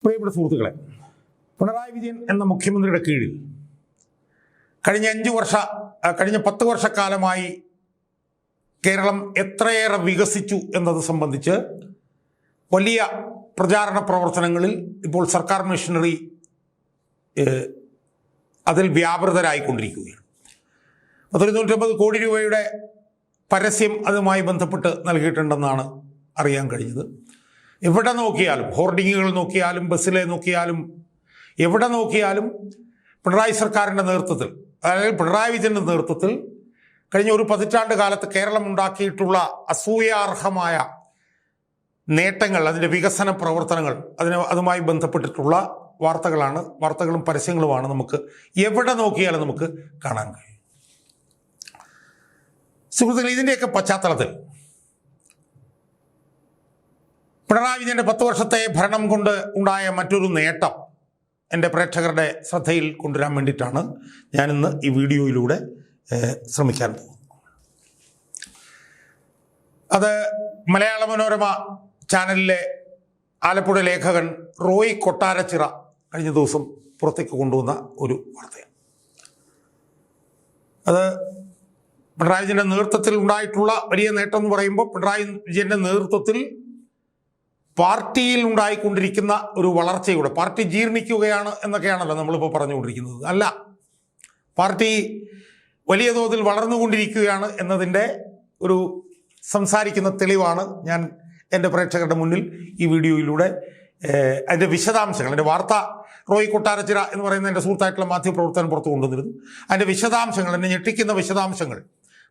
പ്രിയപ്പെട്ട സുഹൃത്തുക്കളെ, പിണറായി വിജയൻ എന്ന മുഖ്യമന്ത്രിയുടെ കീഴിൽ കഴിഞ്ഞ 10 വർഷക്കാലമായി കേരളം എത്രയേറെ വികസിച്ചു എന്നത് സംബന്ധിച്ച് വലിയ പ്രചാരണ പ്രവർത്തനങ്ങളിൽ ഇപ്പോൾ സർക്കാർ മിഷനറി അതിൽ വ്യാപൃതരായിക്കൊണ്ടിരിക്കുകയാണ്. 150 കോടി രൂപയുടെ പരസ്യം അതുമായി ബന്ധപ്പെട്ട് നൽകിയിട്ടുണ്ടെന്നാണ് അറിയാൻ കഴിഞ്ഞത്. എവിടെ നോക്കിയാലും, ഹോർഡിങ്ങുകൾ നോക്കിയാലും, ബസ്സിലെ നോക്കിയാലും, എവിടെ നോക്കിയാലും പിണറായി സർക്കാരിൻ്റെ നേതൃത്വത്തിൽ, അതായത് പിണറായി വിജയൻ്റെ നേതൃത്വത്തിൽ കഴിഞ്ഞ ഒരു പതിറ്റാണ്ട് കാലത്ത് കേരളം ഉണ്ടാക്കിയിട്ടുള്ള അസൂയാർഹമായ നേട്ടങ്ങൾ, അതിൻ്റെ വികസന പ്രവർത്തനങ്ങൾ, അതുമായി ബന്ധപ്പെട്ടിട്ടുള്ള വാർത്തകളും പരസ്യങ്ങളുമാണ് നമുക്ക് എവിടെ നോക്കിയാലും നമുക്ക് കാണാൻ കഴിയും. സുഹൃത്തുക്കൾ, ഇതിൻ്റെയൊക്കെ പശ്ചാത്തലത്തിൽ പിണറായി വിജയൻ്റെ 10 വർഷത്തെ ഭരണം കൊണ്ട് ഉണ്ടായ മറ്റൊരു നേട്ടം എൻ്റെ പ്രേക്ഷകരുടെ ശ്രദ്ധയിൽ കൊണ്ടുവരാൻ വേണ്ടിയിട്ടാണ് ഞാനിന്ന് ഈ വീഡിയോയിലൂടെ ശ്രമിക്കാൻ പോകുന്നത്. അത് മലയാള മനോരമ ചാനലിലെ ആലപ്പുഴ ലേഖകൻ റോയ് കൊട്ടാരച്ചിറ കഴിഞ്ഞ ദിവസം പുറത്തേക്ക് കൊണ്ടുവന്ന ഒരു വാർത്തയാണ്. അത് പിണറായി വിജയൻ്റെ നേതൃത്വത്തിൽ ഉണ്ടായിട്ടുള്ള വലിയ നേട്ടം എന്ന് പറയുമ്പോൾ പിണറായി വിജയൻ്റെ നേതൃത്വത്തിൽ പാർട്ടിയിൽ ഉണ്ടായിക്കൊണ്ടിരിക്കുന്ന ഒരു വളർച്ചയുടെ, പാർട്ടി ജീർണിക്കുകയാണ് എന്നൊക്കെയാണല്ലോ നമ്മളിപ്പോൾ പറഞ്ഞുകൊണ്ടിരിക്കുന്നത്. അല്ല, പാർട്ടി വലിയ തോതിൽ വളർന്നുകൊണ്ടിരിക്കുകയാണ് എന്നതിൻ്റെ ഒരു സംസാരിക്കുന്ന തെളിവാണ് ഞാൻ എൻ്റെ പ്രേക്ഷകരുടെ മുന്നിൽ ഈ വീഡിയോയിലൂടെ അതിൻ്റെ വിശദാംശങ്ങൾ, എൻ്റെ വാർത്ത റോയ് കൊട്ടാരച്ചിറ എന്ന് പറയുന്ന എൻ്റെ സുഹൃത്തായിട്ടുള്ള മാധ്യമപ്രവർത്തനം പുറത്തു കൊണ്ടുവന്നിരുന്നു. അതിൻ്റെ വിശദാംശങ്ങൾ, എന്നെ ഞെട്ടിക്കുന്ന വിശദാംശങ്ങൾ,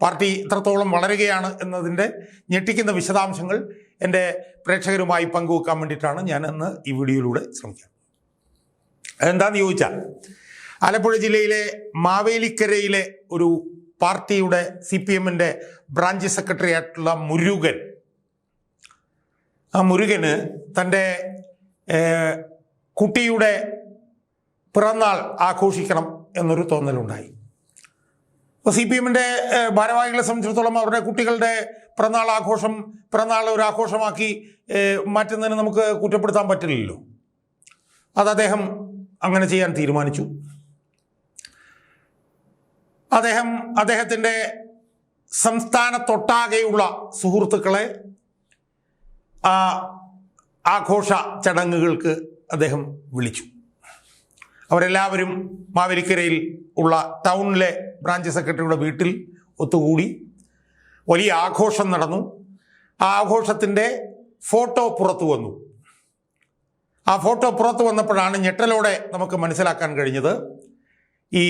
പാർട്ടി ഇത്രത്തോളം വളരുകയാണ് എന്നതിൻ്റെ ഞെട്ടിക്കുന്ന വിശദാംശങ്ങൾ എൻ്റെ പ്രേക്ഷകരുമായി പങ്കുവെക്കാൻ വേണ്ടിയിട്ടാണ് ഞാൻ ഇന്ന് ഈ വീഡിയോയിലൂടെ ശ്രമിക്കുക. അതെന്താണെന്ന് ചോദിച്ചാൽ, ആലപ്പുഴ ജില്ലയിലെ മാവേലിക്കരയിലെ ഒരു പാർട്ടിയുടെ CPM-ൻ്റെ ബ്രാഞ്ച് സെക്രട്ടറി ആയിട്ടുള്ള മുരുകൻ, ആ മുരുകന് തൻ്റെ കുട്ടിയുടെ പിറന്നാൾ ആഘോഷിക്കണം എന്നൊരു തോന്നലുണ്ടായി. അപ്പോൾ CPM-ൻ്റെ ഭാരവാഹികളെ സംബന്ധിച്ചിടത്തോളം അവരുടെ കുട്ടികളുടെ പിറന്നാൾ ഒരു ആഘോഷമാക്കി മാറ്റുന്നതിന് നമുക്ക് കുറ്റപ്പെടുത്താൻ പറ്റില്ലല്ലോ. അത് അദ്ദേഹം അങ്ങനെ ചെയ്യാൻ തീരുമാനിച്ചു. അദ്ദേഹത്തിൻ്റെ സംസ്ഥാനത്തൊട്ടാകെയുള്ള സുഹൃത്തുക്കളെ ആ ആഘോഷ ചടങ്ങുകൾക്ക് അദ്ദേഹം വിളിച്ചു. അവരെല്ലാവരും മാവേലിക്കരയിൽ ഉള്ള ടൗണിലെ ബ്രാഞ്ച് സെക്രട്ടറിയുടെ വീട്ടിൽ ഒത്തുകൂടി. വലിയ ആഘോഷം നടന്നു. ആ ആഘോഷത്തിൻ്റെ ഫോട്ടോ പുറത്തു വന്നു. ആ ഫോട്ടോ പുറത്തു വന്നപ്പോഴാണ് ഞെട്ടലോടെ നമുക്ക് മനസ്സിലാക്കാൻ കഴിഞ്ഞത്, ഈ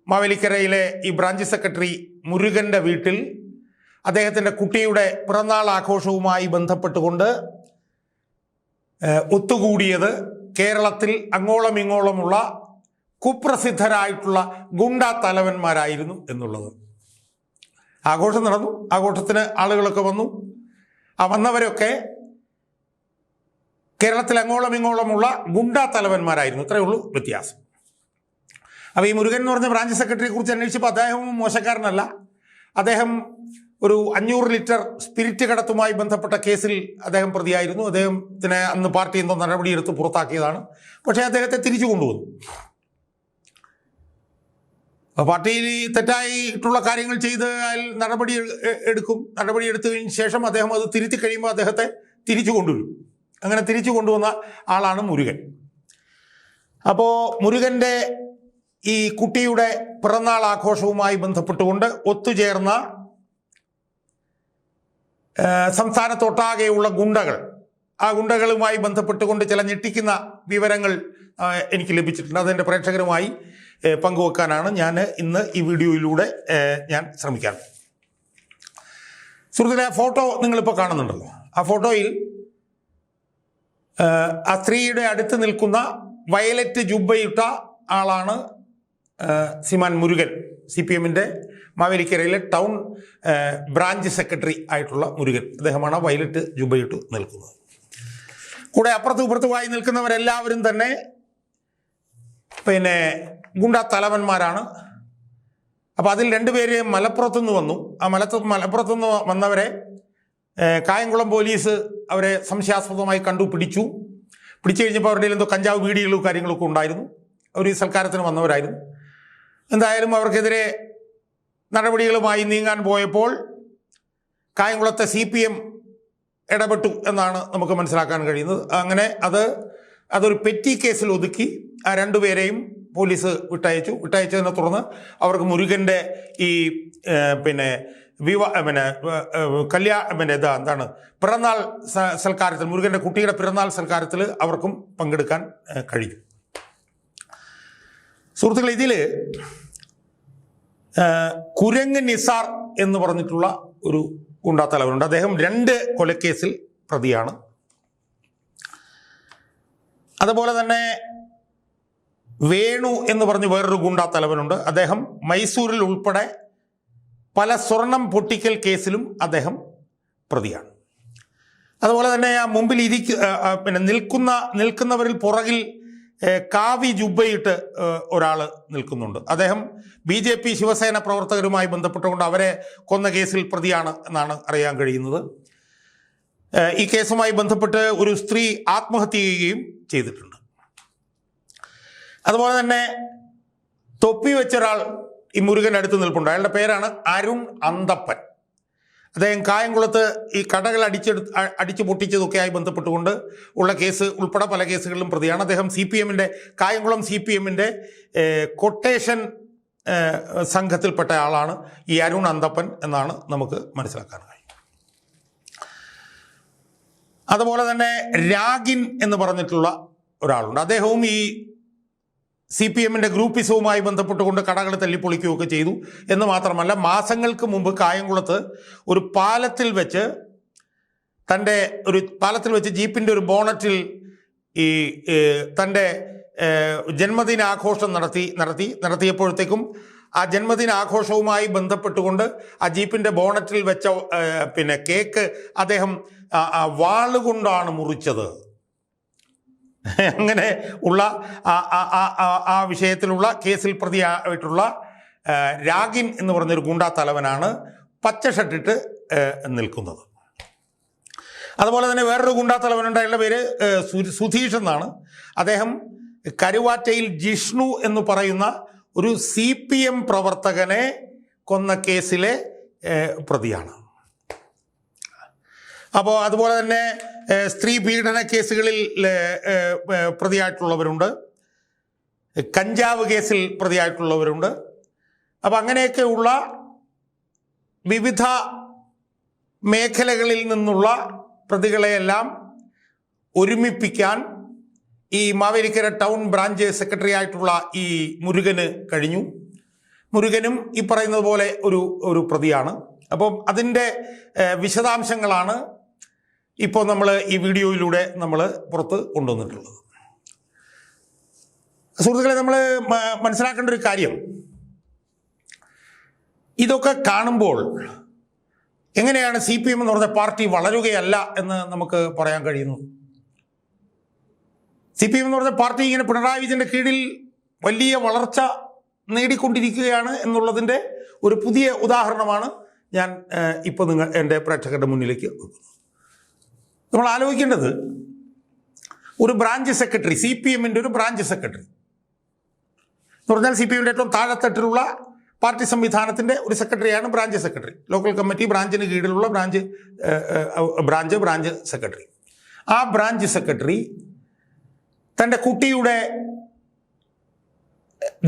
മാവേലിക്കരയിലെ ഈ ബ്രാഞ്ച് സെക്രട്ടറി മുരുകൻ്റെ വീട്ടിൽ അദ്ദേഹത്തിൻ്റെ കുട്ടിയുടെ പിറന്നാൾ ആഘോഷവുമായി ബന്ധപ്പെട്ടുകൊണ്ട് ഒത്തുകൂടിയത് കേരളത്തിൽ അങ്ങോളം ഇങ്ങോളമുള്ള കുപ്രസിദ്ധരായിട്ടുള്ള ഗുണ്ടാ തലവന്മാരായിരുന്നു എന്നുള്ളത്. ആഘോഷം നടന്നു. ആഘോഷത്തിന് ആളുകളൊക്കെ വന്നു. ആ വന്നവരൊക്കെ കേരളത്തിൽ അങ്ങോളം ഇങ്ങോളമുള്ള ഗുണ്ടാ തലവന്മാരായിരുന്നു. ഇത്രയേ ഉള്ളൂ വ്യത്യാസം. അപ്പോൾ ഈ മുരുകൻ എന്ന് പറഞ്ഞ ബ്രാഞ്ച് സെക്രട്ടറിയെ കുറിച്ച് അന്വേഷിച്ചപ്പോൾ അദ്ദേഹവും മോശക്കാരനല്ല. അദ്ദേഹം ഒരു 500 ലിറ്റർ സ്പിരിറ്റ് കടത്തുമായി ബന്ധപ്പെട്ട കേസിൽ അദ്ദേഹം പ്രതിയായിരുന്നു. അദ്ദേഹത്തിന് അന്ന് പാർട്ടി എന്തോ നടപടിയെടുത്ത് പുറത്താക്കിയതാണ്. പക്ഷേ അദ്ദേഹത്തെ തിരിച്ചു കൊണ്ടുവന്നു. പാർട്ടിയിൽ തെറ്റായിട്ടുള്ള കാര്യങ്ങൾ ചെയ്ത് അതിൽ നടപടി എടുത്തതിന് ശേഷം അദ്ദേഹം അത് തിരുത്തി കഴിയുമ്പോൾ അദ്ദേഹത്തെ തിരിച്ചു കൊണ്ടുവരും. അങ്ങനെ തിരിച്ചു കൊണ്ടുവന്ന ആളാണ് മുരുകൻ. അപ്പോൾ മുരുകൻ്റെ ഈ കുട്ടിയുടെ പിറന്നാൾ ആഘോഷവുമായി ബന്ധപ്പെട്ടുകൊണ്ട് ഒത്തുചേർന്ന സംസ്ഥാനത്തൊട്ടാകെയുള്ള ഗുണ്ടകൾ, ആ ഗുണ്ടകളുമായി ബന്ധപ്പെട്ടുകൊണ്ട് ചില ഞെട്ടിക്കുന്ന വിവരങ്ങൾ എനിക്ക് ലഭിച്ചിട്ടുണ്ട്. അതെൻ്റെ പ്രേക്ഷകരുമായി പങ്കുവെക്കാനാണ് ഞാൻ ഇന്ന് ഈ വീഡിയോയിലൂടെ ഞാൻ ശ്രമിക്കാൻ. സുഹൃത്തുക്കളെ, ആ ഫോട്ടോ നിങ്ങളിപ്പോൾ കാണുന്നുണ്ടല്ലോ. ആ ഫോട്ടോയിൽ ആ സ്ത്രീയുടെ അടുത്ത് നിൽക്കുന്ന വയലറ്റ് ജുബ്ബയിട്ട ആളാണ് ശ്രീമാൻ മുരുകൻ, CPM-ൻ്റെ മാവേലിക്കരയിലെ ടൗൺ ബ്രാഞ്ച് സെക്രട്ടറി ആയിട്ടുള്ള മുരുകൻ. അദ്ദേഹമാണ് വയലറ്റ് ജുബ്ബയിട്ട് നിൽക്കുന്നത്. കൂടെ അപ്പുറത്തും ഇപ്പുറത്തുമായി നിൽക്കുന്നവരെല്ലാവരും തന്നെ ഗുണ്ടാ തലവന്മാരാണ്. അപ്പോൾ അതിൽ 2 പേര് മലപ്പുറത്തുനിന്ന് വന്നു. ആ മലപ്പുറത്തുനിന്ന് വന്നവരെ കായംകുളം പോലീസ് അവരെ സംശയാസ്പദമായി പിടിച്ചു. പിടിച്ചു കഴിഞ്ഞപ്പോൾ അവരുടെ എന്തോ കഞ്ചാവ് വീഡിയോകളും കാര്യങ്ങളൊക്കെ ഉണ്ടായിരുന്നു. അവർ ഈ സൽക്കാരത്തിന് വന്നവരായിരുന്നു. എന്തായാലും അവർക്കെതിരെ നടപടികളുമായി നീങ്ങാൻ പോയപ്പോൾ കായംകുളത്തെ CPM ഇടപെട്ടു എന്നാണ് നമുക്ക് മനസ്സിലാക്കാൻ കഴിയുന്നത്. അങ്ങനെ അതൊരു പെറ്റി കേസിൽ ഒതുക്കി ആ രണ്ടുപേരെയും പോലീസ് വിട്ടയച്ചതിനെ തുടർന്ന് അവർക്ക് മുരുകൻ്റെ ഈ പിറന്നാൾ സൽക്കാരത്തിൽ, മുരുകൻ്റെ കുട്ടിയുടെ പിറന്നാൾ സൽക്കാരത്തിൽ അവർക്കും പങ്കെടുക്കാൻ കഴിയും. സുഹൃത്തുക്കളെ, ഇതിൽ കുരങ്ങ് നിസാർ എന്ന് പറഞ്ഞിട്ടുള്ള ഒരു ഗുണ്ടാത്തലവനുണ്ട്. അദ്ദേഹം 2 കൊലക്കേസിൽ പ്രതിയാണ്. അതുപോലെ തന്നെ വേണു എന്ന് പറഞ്ഞ് വേറൊരു ഗുണ്ടാത്തലവനുണ്ട്. അദ്ദേഹം മൈസൂരിൽ ഉൾപ്പെടെ പല സ്വർണം പൊട്ടിക്കൽ കേസിലും അദ്ദേഹം പ്രതിയാണ്. അതുപോലെ തന്നെ ആ മുമ്പിൽ നിൽക്കുന്നവരിൽ പുറകിൽ കാവി ജുബ്ബയിട്ട് ഒരാൾ നിൽക്കുന്നുണ്ട്. അദ്ദേഹം BJP ശിവസേന പ്രവർത്തകരുമായി ബന്ധപ്പെട്ടുകൊണ്ട് അവരെ കൊന്ന കേസിൽ പ്രതിയാണ് എന്നാണ് അറിയാൻ കഴിയുന്നത്. ഈ കേസുമായി ബന്ധപ്പെട്ട് ഒരു സ്ത്രീ ആത്മഹത്യ ചെയ്യുകയും ചെയ്തിട്ടുണ്ട്. അതുപോലെ തന്നെ തൊപ്പി വെച്ചൊരാൾ ഈ മുരുകൻ്റെ അടുത്ത് നിൽപ്പുണ്ട്. അയാളുടെ പേരാണ് അരുൺ അന്തപ്പൻ. അദ്ദേഹം കായംകുളത്ത് ഈ കടകൾ അടിച്ചു പൊട്ടിച്ചതൊക്കെയായി ബന്ധപ്പെട്ടുകൊണ്ട് ഉള്ള കേസ് ഉൾപ്പെടെ പല കേസുകളിലും പ്രതിയാണ്. അദ്ദേഹം കായംകുളം CPM കൊട്ടേഷൻ സംഘത്തിൽപ്പെട്ട ആളാണ് ഈ അരുൺ അന്തപ്പൻ എന്നാണ് നമുക്ക് മനസ്സിലാക്കാൻ കഴിയും. അതുപോലെ തന്നെ രാഗിൻ എന്ന് പറഞ്ഞിട്ടുള്ള ഒരാളുണ്ട്. അദ്ദേഹവും ഈ CPM ഗ്രൂപ്പിസവുമായി ബന്ധപ്പെട്ടുകൊണ്ട് കടകൾ തല്ലിപ്പൊളിക്കുകയൊക്കെ ചെയ്തു എന്ന് മാത്രമല്ല, മാസങ്ങൾക്ക് മുമ്പ് കായംകുളത്ത് ഒരു പാലത്തിൽ വെച്ച് ജീപ്പിൻ്റെ ഒരു ബോണറ്റിൽ തൻ്റെ ജന്മദിനാഘോഷം നടത്തിയപ്പോഴത്തേക്കും ആ ജന്മദിനാഘോഷവുമായി ബന്ധപ്പെട്ടുകൊണ്ട് ആ ജീപ്പിൻ്റെ ബോണറ്റിൽ വെച്ച കേക്ക് അദ്ദേഹം വാളുകൊണ്ടാണ് മുറിച്ചത്. അങ്ങനെ ഉള്ള ആ വിഷയത്തിലുള്ള കേസിൽ പ്രതിയായിട്ടുള്ള രാഗിൻ എന്ന് പറഞ്ഞൊരു ഗുണ്ടാ തലവനാണ് പച്ച ഷർട്ടിട്ട് നിൽക്കുന്നത്. അതുപോലെ തന്നെ വേറൊരു ഗുണ്ടാ തലവനുണ്ട്. അയാളുടെ പേര് സുധീഷ് എന്നാണ്. അദ്ദേഹം കരുവാറ്റയിൽ ജിഷ്ണു എന്ന് പറയുന്ന ഒരു CPM പ്രവർത്തകനെ കൊന്ന കേസിലെ പ്രതിയാണ്. അപ്പോൾ അതുപോലെ തന്നെ സ്ത്രീ പീഡന കേസുകളിൽ പ്രതിയായിട്ടുള്ളവരുണ്ട്, കഞ്ചാവ് കേസിൽ പ്രതിയായിട്ടുള്ളവരുണ്ട്. അപ്പം അങ്ങനെയൊക്കെയുള്ള വിവിധ മേഖലകളിൽ നിന്നുള്ള പ്രതികളെയെല്ലാം ഒരുമിപ്പിക്കാൻ ഈ മാവേലിക്കര ടൗൺ ബ്രാഞ്ച് സെക്രട്ടറി ആയിട്ടുള്ള ഈ മുരുകന് കഴിഞ്ഞു. മുരുകനും ഈ പറയുന്നത് പോലെ ഒരു പ്രതിയാണ്. അപ്പം അതിൻ്റെ വിശദാംശങ്ങളാണ് ഇപ്പോൾ നമ്മൾ ഈ വീഡിയോയിലൂടെ നമ്മൾ പുറത്ത് കൊണ്ടുവന്നിട്ടുള്ളത്. സുഹൃത്തുക്കളെ, നമ്മൾ മനസ്സിലാക്കേണ്ട ഒരു കാര്യം, ഇതൊക്കെ കാണുമ്പോൾ എങ്ങനെയാണ് CPM എന്ന് പറഞ്ഞ പാർട്ടി വളരുകയല്ല എന്ന് നമുക്ക് പറയാൻ കഴിയുന്നത്? CPM എന്ന് പറഞ്ഞ പാർട്ടി ഇങ്ങനെ പിണറായി വിജയൻ്റെ കീഴിൽ വലിയ വളർച്ച നേടിക്കൊണ്ടിരിക്കുകയാണ് എന്നുള്ളതിൻ്റെ ഒരു പുതിയ ഉദാഹരണമാണ് ഞാൻ ഇപ്പോൾ എൻ്റെ പ്രേക്ഷകരുടെ മുന്നിലേക്ക് വെക്കുന്നത്. നമ്മൾ ആലോചിക്കേണ്ടത്, ഒരു ബ്രാഞ്ച് സെക്രട്ടറി, CPM ഒരു ബ്രാഞ്ച് സെക്രട്ടറി എന്ന് പറഞ്ഞാൽ CPM ഏറ്റവും താഴെത്തട്ടിലുള്ള പാർട്ടി സംവിധാനത്തിൻ്റെ ഒരു സെക്രട്ടറിയാണ് ബ്രാഞ്ച് സെക്രട്ടറി. ലോക്കൽ കമ്മിറ്റി ബ്രാഞ്ചിന് കീഴിലുള്ള ബ്രാഞ്ച് സെക്രട്ടറി. ആ ബ്രാഞ്ച് സെക്രട്ടറി തൻ്റെ കുട്ടിയുടെ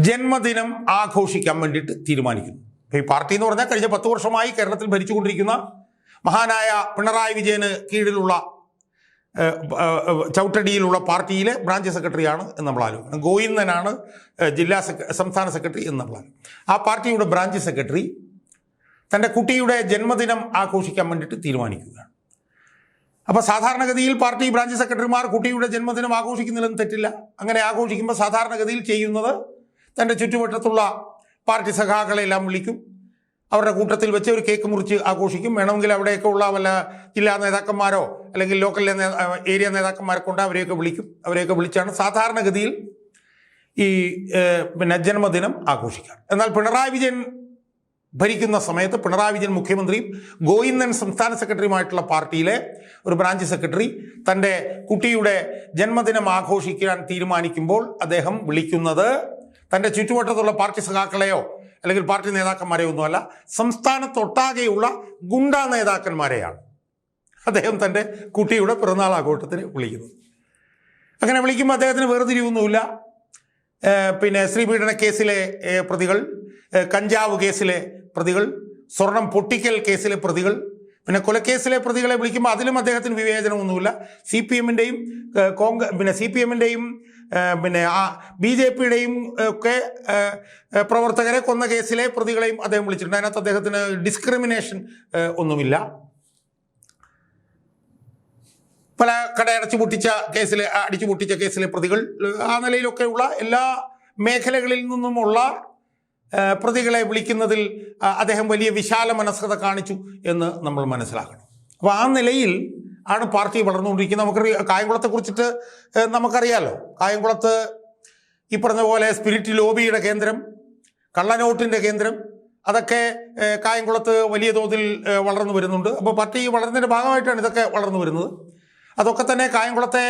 ജന്മദിനം ആഘോഷിക്കാൻ വേണ്ടിയിട്ട് തീരുമാനിക്കുന്നു. ഈ പാർട്ടി എന്ന് പറഞ്ഞാൽ കഴിഞ്ഞ 10 വർഷമായി കേരളത്തിൽ ഭരിച്ചുകൊണ്ടിരിക്കുന്ന മഹാനായ പിണറായി വിജയന് കീഴിലുള്ള ചവിട്ടടിയിലുള്ള പാർട്ടിയിലെ ബ്രാഞ്ച് സെക്രട്ടറിയാണ് എന്ന് നമ്മൾ ആലോചിക്കണം. ഗോവിന്ദനാണ് സംസ്ഥാന സെക്രട്ടറി എന്ന് നമ്മൾ ആലോചിക്കും. ആ പാർട്ടിയുടെ ബ്രാഞ്ച് സെക്രട്ടറി തൻ്റെ കുട്ടിയുടെ ജന്മദിനം ആഘോഷിക്കാൻ വേണ്ടിയിട്ട് തീരുമാനിക്കുകയാണ്. അപ്പോൾ സാധാരണഗതിയിൽ പാർട്ടി ബ്രാഞ്ച് സെക്രട്ടറിമാർ കുട്ടിയുടെ ജന്മദിനം ആഘോഷിക്കുന്നതിലും തെറ്റില്ല. അങ്ങനെ ആഘോഷിക്കുമ്പോൾ സാധാരണഗതിയിൽ ചെയ്യുന്നത് തൻ്റെ ചുറ്റുവട്ടത്തുള്ള പാർട്ടി സഖാക്കളെല്ലാം വിളിക്കും, അവരുടെ കൂട്ടത്തിൽ വെച്ച് ഒരു കേക്ക് മുറിച്ച് ആഘോഷിക്കും. വേണമെങ്കിൽ അവിടെയൊക്കെ ഉള്ള വല്ല ജില്ലാ നേതാക്കന്മാരോ അല്ലെങ്കിൽ ലോക്കൽ ഏരിയ നേതാക്കന്മാരെ കൊണ്ട് അവരെയൊക്കെ വിളിക്കും. അവരെയൊക്കെ വിളിച്ചാണ് സാധാരണഗതിയിൽ ഈ ജന്മദിനം ആഘോഷിക്കുക. എന്നാൽ പിണറായി വിജയൻ ഭരിക്കുന്ന സമയത്ത് പിണറായി വിജയൻ മുഖ്യമന്ത്രിയും ഗോവിന്ദൻ സംസ്ഥാന സെക്രട്ടറിയുമായിട്ടുള്ള പാർട്ടിയിലെ ഒരു ബ്രാഞ്ച് സെക്രട്ടറി തൻ്റെ കുട്ടിയുടെ ജന്മദിനം ആഘോഷിക്കാൻ തീരുമാനിക്കുമ്പോൾ അദ്ദേഹം വിളിക്കുന്നത് തൻ്റെ ചുറ്റുവട്ടത്തുള്ള പാർട്ടി സഖാക്കളെയോ അല്ലെങ്കിൽ പാർട്ടി നേതാക്കന്മാരെയോ ഒന്നുമല്ല, സംസ്ഥാനത്തൊട്ടാകെയുള്ള ഗുണ്ടാ നേതാക്കന്മാരെയാണ് അദ്ദേഹം തൻ്റെ കുട്ടിയുടെ പിറന്നാൾ ആഘോഷത്തിന് വിളിക്കുന്നത്. അങ്ങനെ വിളിക്കുമ്പോൾ അദ്ദേഹത്തിന് വേർതിരിവൊന്നുമില്ല. പിന്നെ ശ്രീപീഡന കേസിലെ പ്രതികൾ, കഞ്ചാവ് കേസിലെ പ്രതികൾ, സ്വർണം പൊട്ടിക്കൽ കേസിലെ പ്രതികൾ, പിന്നെ കൊലക്കേസിലെ പ്രതികളെ വിളിക്കുമ്പോൾ അതിലും അദ്ദേഹത്തിന് വിവേചനമൊന്നുമില്ല. CPM-ൻ്റെയും CPM-ൻ്റെയും പിന്നെ BJP-യുടെയും ഒക്കെ പ്രവർത്തകരെ കൊന്ന കേസിലെ പ്രതികളെയും അദ്ദേഹം വിളിച്ചിട്ടുണ്ട്. അതിനകത്ത് അദ്ദേഹത്തിന് ഡിസ്ക്രിമിനേഷൻ ഒന്നുമില്ല. പല അടിച്ചു പൊട്ടിച്ച കേസിലെ പ്രതികൾ, ആ നിലയിലൊക്കെയുള്ള എല്ലാ മേഖലകളിൽ നിന്നുമുള്ള പ്രതികളെ വിളിക്കുന്നതിൽ അദ്ദേഹം വലിയ വിശാല മനസ്കത കാണിച്ചു എന്ന് നമ്മൾ മനസ്സിലാക്കണം. അപ്പോൾ ആ നിലയിൽ ആണ് പാർട്ടി വളർന്നുകൊണ്ടിരിക്കുന്നത്. നമുക്ക് കായംകുളത്തെക്കുറിച്ചിട്ട് നമുക്കറിയാലോ. കായംകുളത്ത് ഈ പറഞ്ഞ പോലെ സ്പിരിറ്റ് ലോബിയുടെ കേന്ദ്രം, കള്ളനോട്ടിൻ്റെ കേന്ദ്രം, അതൊക്കെ കായംകുളത്ത് വലിയ തോതിൽ വളർന്നു വരുന്നുണ്ട്. അപ്പോൾ പാർട്ടി വളർന്നതിൻ്റെ ഭാഗമായിട്ടാണ് ഇതൊക്കെ വളർന്നു വരുന്നത്. അതൊക്കെ തന്നെ കായംകുളത്തെ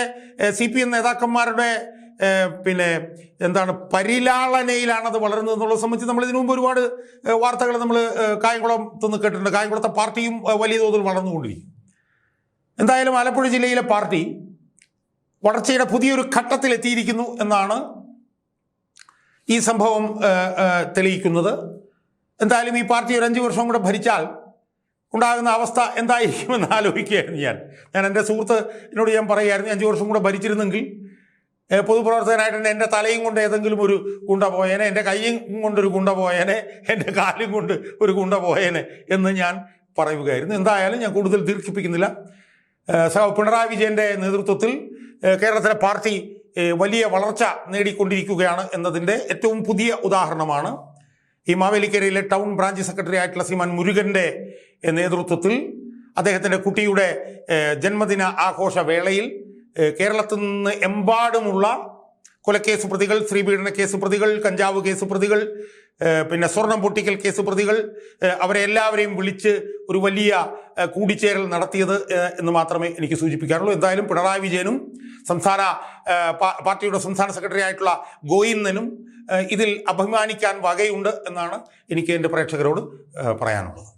CPM നേതാക്കന്മാരുടെ പരിലാളനയിലാണത് വളരുന്നത് എന്നുള്ളത് സംബന്ധിച്ച് നമ്മൾ ഇതിനു മുമ്പ് ഒരുപാട് വാർത്തകൾ നമ്മൾ കായംകുളത്ത് നിന്ന് കേട്ടിട്ടുണ്ട്. കായംകുളത്തെ പാർട്ടിയും വലിയ തോതിൽ വളർന്നുകൊണ്ടിരിക്കും. എന്തായാലും ആലപ്പുഴ ജില്ലയിലെ പാർട്ടി വളർച്ചയുടെ പുതിയൊരു ഘട്ടത്തിലെത്തിയിരിക്കുന്നു എന്നാണ് ഈ സംഭവം തെളിയിക്കുന്നത്. എന്തായാലും ഈ പാർട്ടി ഒരു 5 വർഷം കൂടെ ഭരിച്ചാൽ ഉണ്ടാകുന്ന അവസ്ഥ എന്തായിരിക്കുമെന്ന് ആലോചിക്കുകയായിരുന്നു ഞാൻ എൻ്റെ സുഹൃത്തിനോട് ഞാൻ പറയുമായിരുന്നു, 5 വർഷം കൂടെ ഭരിച്ചിരുന്നെങ്കിൽ പൊതുപ്രവർത്തകനായിട്ട് എൻ്റെ തലയും കൊണ്ട് ഏതെങ്കിലും ഒരു ഗുണ്ട പോയേനെ, എൻ്റെ കൈയും കൊണ്ടൊരു ഗുണ്ട പോയേനെ, എൻ്റെ കാലും കൊണ്ട് ഒരു ഗുണ്ട പോയേനെ എന്ന് ഞാൻ പറയുകയായിരുന്നു. എന്തായാലും ഞാൻ കൂടുതൽ ദീർഘിപ്പിക്കുന്നില്ല. പിണറായി വിജയൻ്റെ നേതൃത്വത്തിൽ കേരളത്തിലെ പാർട്ടി വലിയ വളർച്ച നേടിക്കൊണ്ടിരിക്കുകയാണ് എന്നതിൻ്റെ ഏറ്റവും പുതിയ ഉദാഹരണമാണ് ഈ മാവേലിക്കരയിലെ ടൗൺ ബ്രാഞ്ച് സെക്രട്ടറി ആയിട്ടുള്ള ശ്രീമാൻ മുരുകൻ്റെ നേതൃത്വത്തിൽ അദ്ദേഹത്തിൻ്റെ കുട്ടിയുടെ ജന്മദിന ആഘോഷ വേളയിൽ കേരളത്തിൽ നിന്ന് എമ്പാടുമുള്ള കൊലക്കേസ് പ്രതികൾ, സ്ത്രീപീഡന കേസ് പ്രതികൾ, കഞ്ചാവ് കേസ് പ്രതികൾ, പിന്നെ സ്വർണം പൊട്ടിക്കൽ കേസ് പ്രതികൾ, അവരെ എല്ലാവരെയും വിളിച്ച് ഒരു വലിയ കൂടിച്ചേരൽ നടത്തിയത് എന്ന് മാത്രമേ എനിക്ക് സൂചിപ്പിക്കാറുള്ളൂ. എന്തായാലും പിണറായി വിജയനും പാർട്ടിയുടെ സംസ്ഥാന സെക്രട്ടറി ആയിട്ടുള്ള ഗോവിന്ദനും ഇതിൽ അഭിമാനിക്കാൻ വകയുണ്ട് എന്നാണ് എനിക്ക് എൻ്റെ പ്രേക്ഷകരോട് പറയാനുള്ളത്.